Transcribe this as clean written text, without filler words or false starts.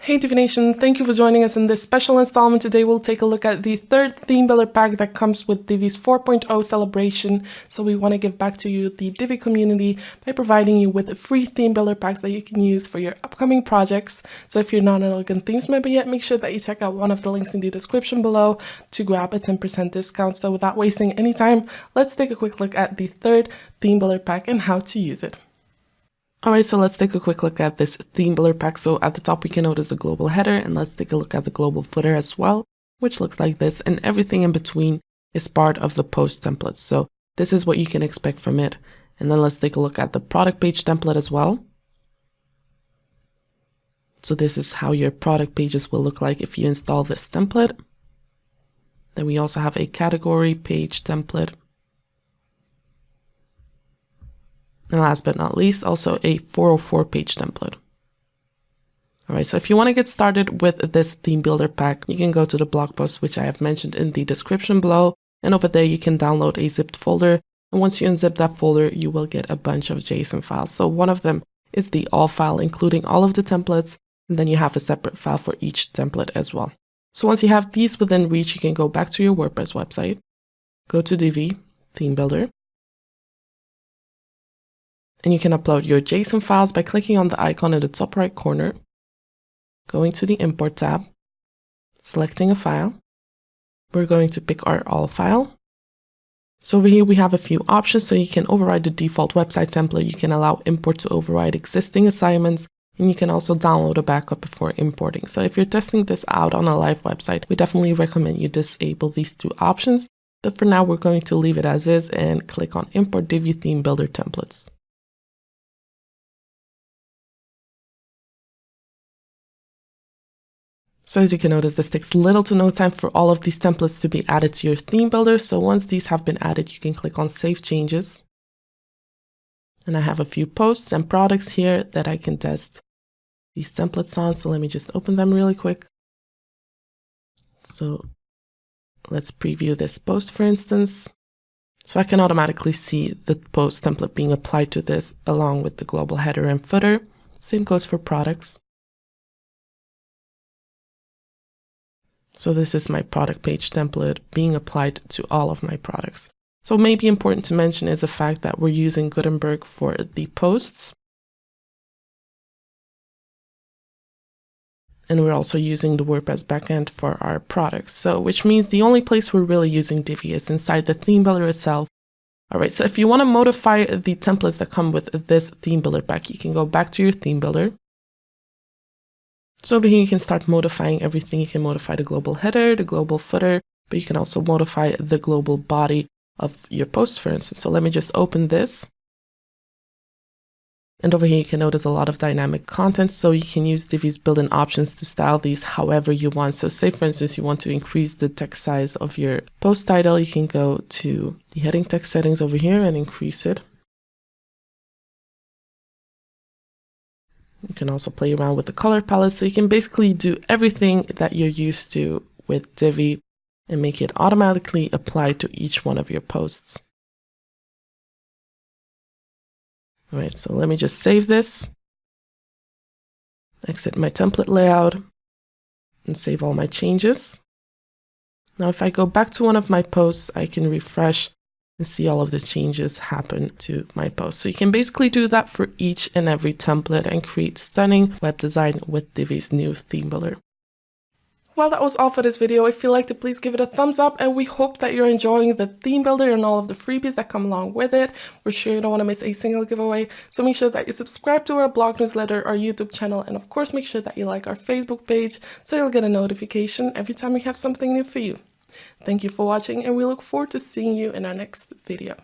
Hey Divi Nation, thank you for joining us in this special installment. Today we'll take a look at the third theme builder pack that comes with Divi's 4.0 celebration. So we want to give back to you, the Divi community, by providing you with free theme builder packs that you can use for your upcoming projects. So if you're not an Elegant Themes member yet, make sure that you check out one of the links in the description below to grab a 10% discount. So without wasting any time, let's take a quick look at the third theme builder pack and how to use it. Alright, so let's take a quick look at this theme builder pack. So at the top we can notice the global header, and let's take a look at the global footer as well, which looks like this, and everything in between is part of the post templates. So this is what you can expect from it. And then let's take a look at the product page template as well. So this is how your product pages will look like if you install this template. Then we also have a category page template. And last but not least, also a 404 page template. All right, so if you want to get started with this theme builder pack, you can go to the blog post, which I have mentioned in the description below. And over there, you can download a zipped folder. And once you unzip that folder, you will get a bunch of JSON files. So one of them is the all file, including all of the templates. And then you have a separate file for each template as well. So once you have these within reach, you can go back to your WordPress website, go to Divi, theme builder. And you can upload your JSON files by clicking on the icon in the top right corner, going to the Import tab, selecting a file. We're going to pick our all file. So over here we have a few options. So you can override the default website template, you can allow import to override existing assignments, and you can also download a backup before importing. So if you're testing this out on a live website, we definitely recommend you disable these two options. But for now, we're going to leave it as is and click on Import Divi Theme Builder Templates. So as you can notice, this takes little to no time for all of these templates to be added to your theme builder. So once these have been added, you can click on Save Changes. And I have a few posts and products here that I can test these templates on. So let me just open them really quick. So let's preview this post, for instance. So I can automatically see the post template being applied to this along with the global header and footer. Same goes for products. So this is my product page template being applied to all of my products. So maybe important to mention is the fact that we're using Gutenberg for the posts. And we're also using the WordPress backend for our products. So which means the only place we're really using Divi is inside the theme builder itself. All right, so if you want to modify the templates that come with this theme builder pack, you can go back to your theme builder. So over here, you can start modifying everything. You can modify the global header, the global footer, but you can also modify the global body of your post, for instance. So let me just open this. And over here, you can notice a lot of dynamic content. So you can use Divi's built-in options to style these however you want. So say, for instance, you want to increase the text size of your post title. You can go to the heading text settings over here and increase it. You can also play around with the color palette. So you can basically do everything that you're used to with Divi and make it automatically apply to each one of your posts. All right, so let me just save this, exit my template layout, and save all my changes. Now, if I go back to one of my posts, I can refresh and see all of the changes happen to my post. So you can basically do that for each and every template and create stunning web design with Divi's new theme builder. Well, that was all for this video. If you liked it, please give it a thumbs up, and we hope that you're enjoying the theme builder and all of the freebies that come along with it. We're sure you don't want to miss a single giveaway, so make sure that you subscribe to our blog newsletter, our YouTube channel, and of course make sure that you like our Facebook page so you'll get a notification every time we have something new for you. Thank you for watching, and we look forward to seeing you in our next video.